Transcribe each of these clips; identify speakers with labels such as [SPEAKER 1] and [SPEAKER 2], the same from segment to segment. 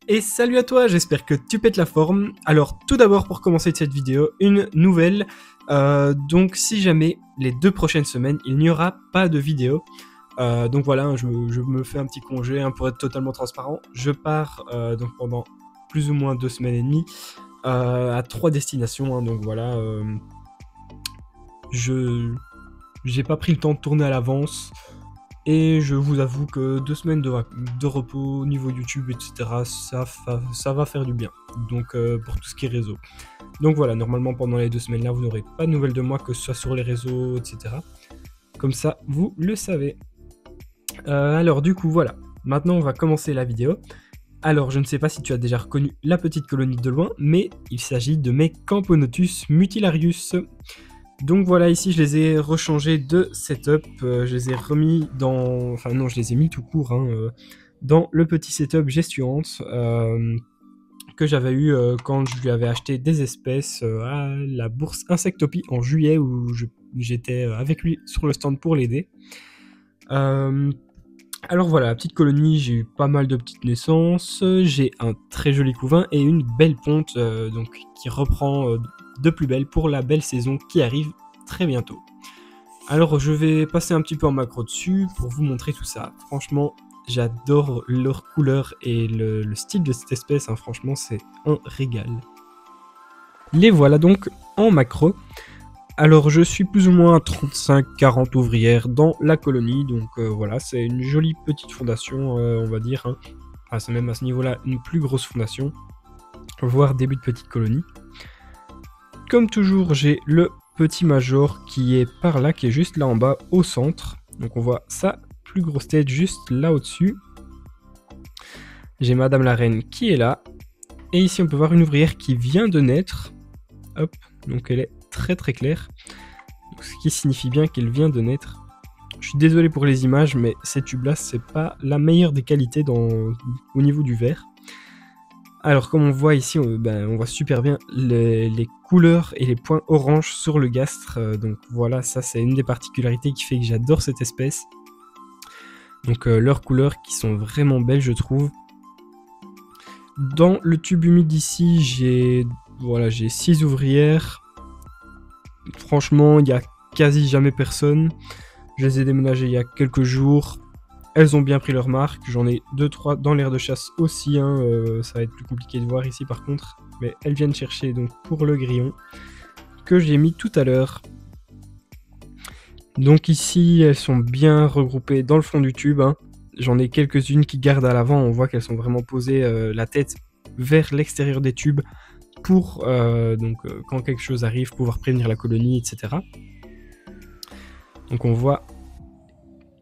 [SPEAKER 1] Et salut à toi, j'espère que tu pètes la forme. Alors tout d'abord pour commencer cette vidéo, une nouvelle. Donc si jamais les 2 prochaines semaines, il n'y aura pas de vidéo. Donc voilà, je me fais un petit congé pour être totalement transparent. Je pars donc pendant plus ou moins 2 semaines et demie à 3 destinations. Donc voilà, j'ai pas pris le temps de tourner à l'avance. Et je vous avoue que 2 semaines de repos au niveau YouTube, etc., ça va faire du bien. Donc pour tout ce qui est réseau. Donc voilà, normalement pendant les 2 semaines là, vous n'aurez pas de nouvelles de moi, que ce soit sur les réseaux, etc. Comme ça, vous le savez. Alors du coup, voilà. Maintenant, on va commencer la vidéo. Alors, je ne sais pas si tu as déjà reconnu la petite colonie de loin, mais il s'agit de mes Camponotus mutilarius. Donc voilà, ici je les ai rechangés de setup, je les ai remis dans... Enfin non, je les ai mis tout court, dans le petit setup gestuante que j'avais eu quand je lui avais acheté des espèces à la bourse Insectopie en juillet, où j'étais avec lui sur le stand pour l'aider. Alors voilà, la petite colonie, j'ai eu pas mal de petites naissances, j'ai un très joli couvain et une belle ponte donc, qui reprend de plus belle pour la belle saison qui arrive très bientôt. Alors je vais passer un petit peu en macro dessus pour vous montrer tout ça. Franchement, j'adore leur couleur et le style de cette espèce, franchement c'est un régal. Les voilà donc en macro. Alors je suis plus ou moins à 35-40 ouvrières dans la colonie, donc voilà, c'est une jolie petite fondation, on va dire. Enfin, c'est même à ce niveau-là une plus grosse fondation, voire début de petite colonie. Comme toujours, j'ai le petit major qui est par là, qui est juste là en bas au centre. Donc on voit sa plus grosse tête juste là au-dessus. J'ai Madame la Reine qui est là. Et ici on peut voir une ouvrière qui vient de naître. Hop, donc elle est très très claire. Ce qui signifie bien qu'elle vient de naître. Je suis désolé pour les images, mais ces tubes-là, c'est pas la meilleure des qualités au niveau du verre. Alors comme on voit ici, on voit super bien les couleurs et les points orange sur le gastre. Donc voilà, ça c'est une des particularités qui fait que j'adore cette espèce. Donc leurs couleurs qui sont vraiment belles, je trouve. Dans le tube humide ici, j'ai 6 ouvrières. Franchement, il n'y a quasi jamais personne. Je les ai déménagées il y a quelques jours. Elles ont bien pris leur marque. J'en ai 2-3 dans l'aire de chasse aussi. Ça va être plus compliqué de voir ici par contre. Mais elles viennent chercher donc pour le grillon que j'ai mis tout à l'heure. Donc ici, elles sont bien regroupées dans le fond du tube. J'en ai quelques-unes qui gardent à l'avant. On voit qu'elles sont vraiment posées la tête vers l'extérieur des tubes pour quand quelque chose arrive, pouvoir prévenir la colonie, etc. Donc on voit,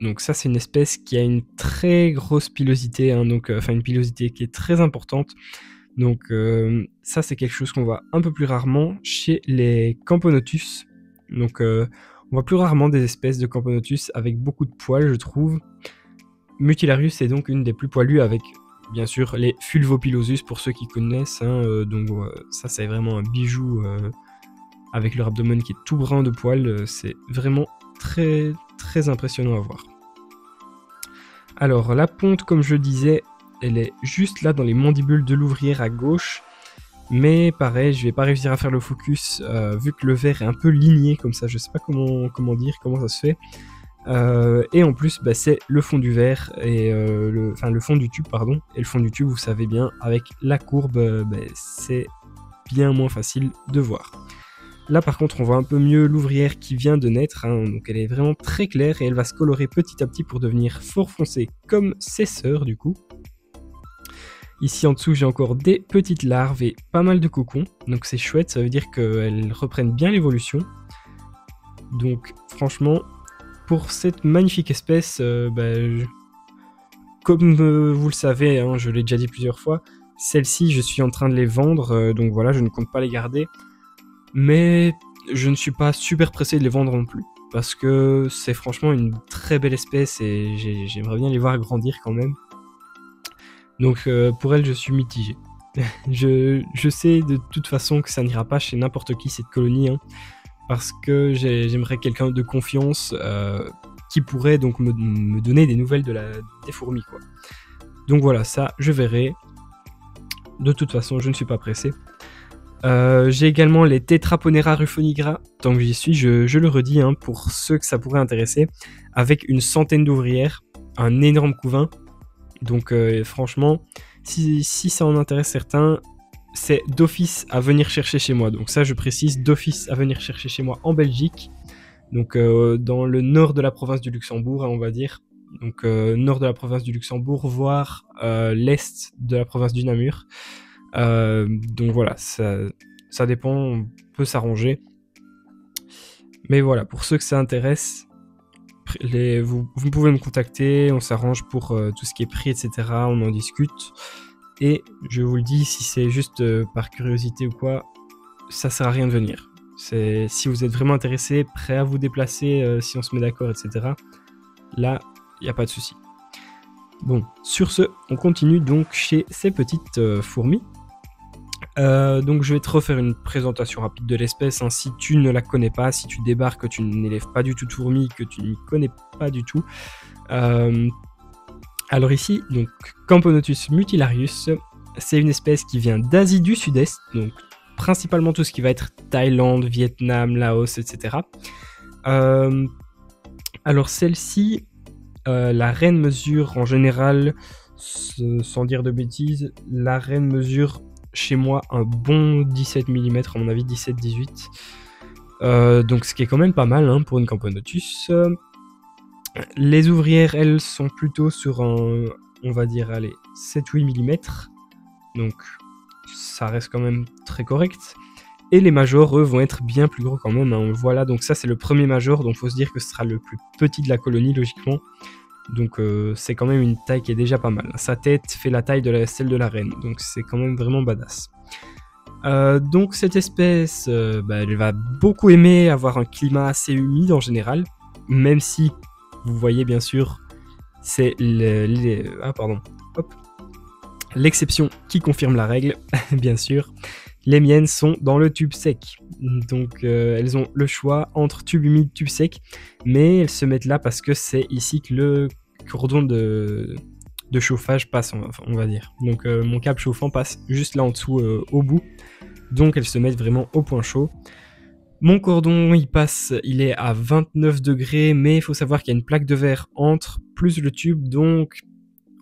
[SPEAKER 1] donc ça c'est une espèce qui a une très grosse pilosité, une pilosité qui est très importante. Donc ça c'est quelque chose qu'on voit un peu plus rarement chez les Camponotus. Donc on voit plus rarement des espèces de Camponotus avec beaucoup de poils, je trouve. Mutilarius est donc une des plus poilues, avec bien sûr les Fulvopilosus pour ceux qui connaissent. Ça c'est vraiment un bijou avec leur abdomen qui est tout brun de poils. C'est vraiment très très impressionnant à voir. Alors la ponte, comme je disais, elle est juste là dans les mandibules de l'ouvrière à gauche. Mais pareil, je vais pas réussir à faire le focus vu que le verre est un peu ligné comme ça. Je sais pas comment ça se fait. Et en plus, c'est le fond du verre et le fond du tube, pardon. Et le fond du tube, vous savez bien, avec la courbe, c'est bien moins facile de voir. Là par contre on voit un peu mieux l'ouvrière qui vient de naître, donc elle est vraiment très claire et elle va se colorer petit à petit pour devenir fort foncée comme ses sœurs du coup. Ici en dessous j'ai encore des petites larves et pas mal de cocons, donc c'est chouette, ça veut dire qu'elles reprennent bien l'évolution. Donc franchement, pour cette magnifique espèce, comme vous le savez, je l'ai déjà dit plusieurs fois, celles-ci je suis en train de les vendre, donc voilà, je ne compte pas les garder. Mais je ne suis pas super pressé de les vendre non plus, parce que c'est franchement une très belle espèce et j'aimerais bien les voir grandir quand même. Donc pour elle, je suis mitigé. je sais de toute façon que ça n'ira pas chez n'importe qui cette colonie, parce que j'aimerais quelqu'un de confiance qui pourrait donc me donner des nouvelles des fourmis, quoi. Donc voilà, ça je verrai. De toute façon, je ne suis pas pressé. J'ai également les Tetraponera ruffonigra, tant que j'y suis, je le redis, hein, pour ceux que ça pourrait intéresser, avec une centaine d'ouvrières, un énorme couvain. Donc franchement, si ça en intéresse certains, c'est d'office à venir chercher chez moi. Donc ça, je précise, d'office à venir chercher chez moi en Belgique. Donc dans le nord de la province du Luxembourg, hein, on va dire. Donc nord de la province du Luxembourg, voire l'est de la province du Namur. Donc voilà, ça dépend, on peut s'arranger. Mais voilà, pour ceux que ça intéresse, vous pouvez me contacter, on s'arrange pour tout ce qui est prix, etc. On en discute. Et je vous le dis, si c'est juste par curiosité ou quoi, ça sert à rien de venir. Si vous êtes vraiment intéressé, prêt à vous déplacer, si on se met d'accord, etc. Là, il n'y a pas de souci. Bon, sur ce, on continue donc chez ces petites fourmis. Donc je vais te refaire une présentation rapide de l'espèce, hein. Si tu ne la connais pas, si tu débarques, que tu n'élèves pas du tout de fourmis, que tu n'y connais pas du tout. Alors ici, donc Camponotus mutilarius, c'est une espèce qui vient d'Asie du Sud-Est, donc principalement tout ce qui va être Thaïlande, Vietnam, Laos, etc. Alors celle-ci, la reine mesure en général, sans dire de bêtises, la reine mesure chez moi un bon 17 mm, à mon avis 17-18. Donc ce qui est quand même pas mal, hein, pour une Camponotus. Les ouvrières, elles, sont plutôt sur un, on va dire, allez, 7-8 mm. Donc ça reste quand même très correct. Et les majors, eux, vont être bien plus gros quand même, hein. Voilà, donc ça c'est le premier major, donc faut se dire que ce sera le plus petit de la colonie, logiquement. Donc c'est quand même une taille qui est déjà pas mal. Sa tête fait la taille de celle de la reine, donc c'est quand même vraiment badass. Donc cette espèce, elle va beaucoup aimer avoir un climat assez humide en général, même si, vous voyez bien sûr, c'est l'exception qui confirme la règle, bien sûr. Les miennes sont dans le tube sec, donc elles ont le choix entre tube humide, tube sec, mais elles se mettent là parce que c'est ici que le cordon de chauffage passe, on va dire. Donc mon câble chauffant passe juste là en dessous, au bout, donc elles se mettent vraiment au point chaud. Mon cordon, il est à 29 degrés, mais il faut savoir qu'il y a une plaque de verre entre, plus le tube, donc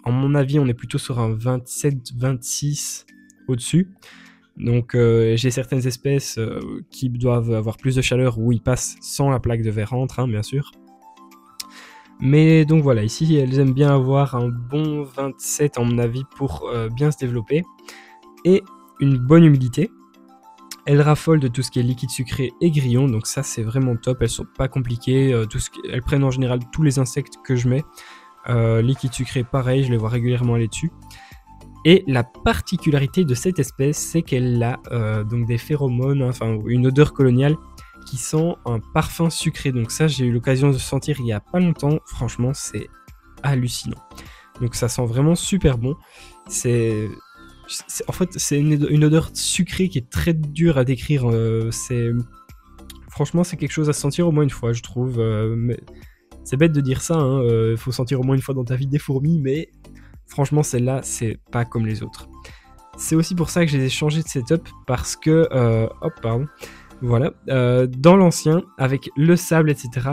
[SPEAKER 1] à mon avis on est plutôt sur un 27-26 au-dessus. Donc j'ai certaines espèces qui doivent avoir plus de chaleur où ils passent sans la plaque de verre entre, hein, bien sûr. Mais donc voilà, ici elles aiment bien avoir un bon 27 à mon avis pour bien se développer. Et une bonne humidité. Elles raffolent de tout ce qui est liquide sucré et grillon, donc ça c'est vraiment top, elles sont pas compliquées, elles prennent en général tous les insectes que je mets. Liquide sucré pareil, je les vois régulièrement aller dessus. Et la particularité de cette espèce, c'est qu'elle a donc des phéromones, hein, enfin une odeur coloniale qui sent un parfum sucré. Donc ça, j'ai eu l'occasion de sentir il y a pas longtemps. Franchement, c'est hallucinant. Donc ça sent vraiment super bon. En fait, c'est une odeur sucrée qui est très dure à décrire. Franchement, c'est quelque chose à sentir au moins une fois, je trouve. Mais c'est bête de dire ça, hein, faut sentir au moins une fois dans ta vie des fourmis, mais franchement, celle-là, c'est pas comme les autres. C'est aussi pour ça que j'ai changé de setup, parce que... Voilà. Dans l'ancien, avec le sable, etc.,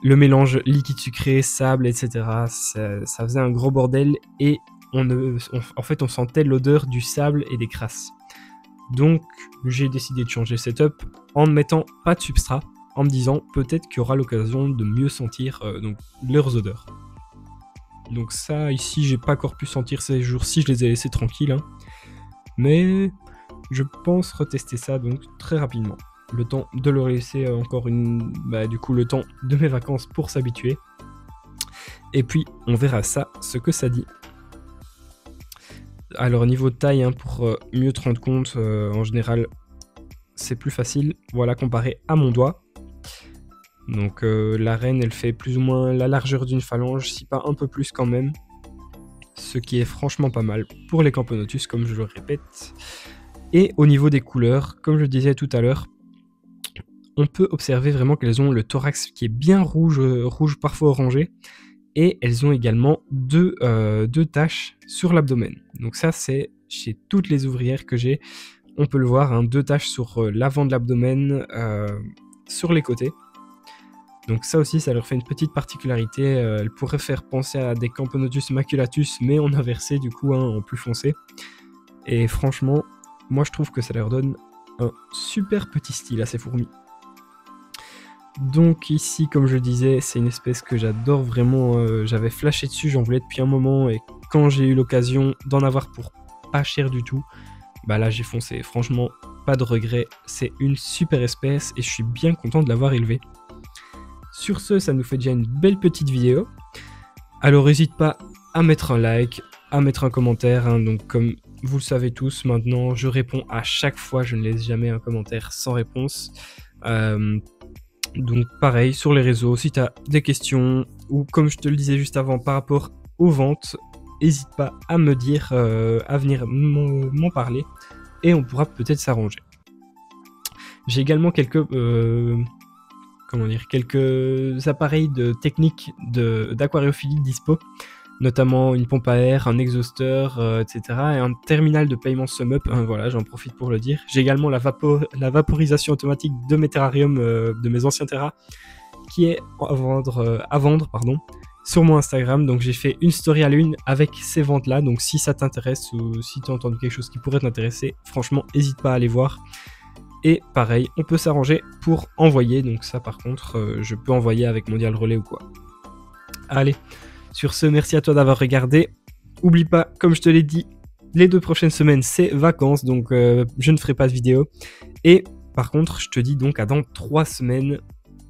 [SPEAKER 1] le mélange liquide sucré, sable, etc., ça faisait un gros bordel, et en fait, on sentait l'odeur du sable et des crasses. Donc, j'ai décidé de changer de setup en ne mettant pas de substrat, en me disant peut-être qu'il y aura l'occasion de mieux sentir donc, leurs odeurs. Donc ça, ici, j'ai pas encore pu sentir ces jours-ci, je les ai laissés tranquilles. Hein. Mais je pense retester ça donc très rapidement. Le temps de leur laisser encore le temps de mes vacances pour s'habituer. Et puis, on verra ça, ce que ça dit. Alors, niveau de taille, hein, pour mieux te rendre compte, en général, c'est plus facile. Voilà, comparé à mon doigt. Donc la reine, elle fait plus ou moins la largeur d'une phalange, si pas un peu plus quand même. Ce qui est franchement pas mal pour les Camponotus, comme je le répète. Et au niveau des couleurs, comme je disais tout à l'heure, on peut observer vraiment qu'elles ont le thorax qui est bien rouge parfois orangé. Et elles ont également deux taches sur l'abdomen. Donc ça, c'est chez toutes les ouvrières que j'ai. On peut le voir, hein, 2 taches sur l'avant de l'abdomen, sur les côtés. Donc ça aussi, ça leur fait une petite particularité. Elles pourraient faire penser à des Camponotus maculatus, mais en inversé du coup, hein, en plus foncé. Et franchement, moi je trouve que ça leur donne un super petit style à ces fourmis. Donc ici, comme je disais, c'est une espèce que j'adore vraiment. J'avais flashé dessus, j'en voulais depuis un moment, et quand j'ai eu l'occasion d'en avoir pour pas cher du tout, bah là j'ai foncé. Franchement, pas de regret. C'est une super espèce et je suis bien content de l'avoir élevée. Sur ce, ça nous fait déjà une belle petite vidéo. Alors n'hésite pas à mettre un like, à mettre un commentaire, hein. Donc comme vous le savez tous maintenant, je réponds à chaque fois, je ne laisse jamais un commentaire sans réponse. Donc pareil, sur les réseaux, si tu as des questions, ou comme je te le disais juste avant par rapport aux ventes, n'hésite pas à me dire, à venir m'en parler, et on pourra peut-être s'arranger. J'ai également quelques appareils de technique d'aquariophilie dispo, notamment une pompe à air, un exhausteur, etc. et un terminal de paiement SumUp, hein, voilà, j'en profite pour le dire. J'ai également la vaporisation automatique de mes terrariums, de mes anciens terras, qui est à vendre, sur mon Instagram. Donc j'ai fait une story à l'une avec ces ventes là, donc si ça t'intéresse ou si tu as entendu quelque chose qui pourrait t'intéresser, franchement n'hésite pas à aller voir. Et pareil, on peut s'arranger pour envoyer, donc ça par contre, je peux envoyer avec Mondial Relais ou quoi. Allez, sur ce, merci à toi d'avoir regardé. Oublie pas, comme je te l'ai dit, les 2 prochaines semaines c'est vacances, donc je ne ferai pas de vidéo. Et par contre, je te dis donc à dans 3 semaines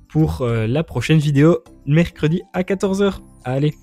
[SPEAKER 1] pour la prochaine vidéo, mercredi à 14 h. Allez,